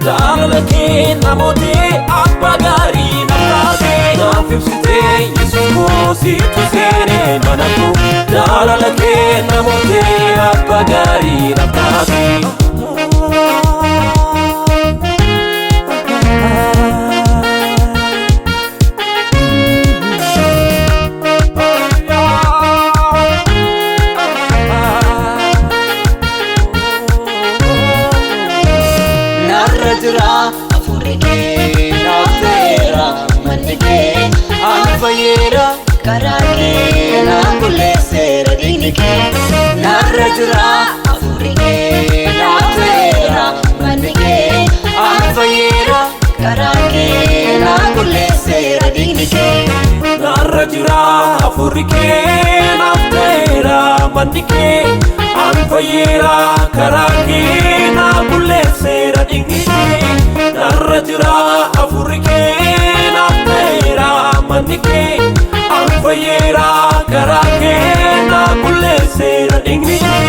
Jaalalake namote abbaa gaarii naftaate naaf ibsite Yesuus koo situ seene mana koo Jaalalake namote abbaa gaarii naftaate Afurike naftera manike anfayera karake na kulesera dinike narajra afurike naftera manike anfayera karake na kulesera dinike narajra afurike naftera manike anfayera karake na kulesera dinike Narrajira afurike naftera manike anfayera karake na kulesera dinike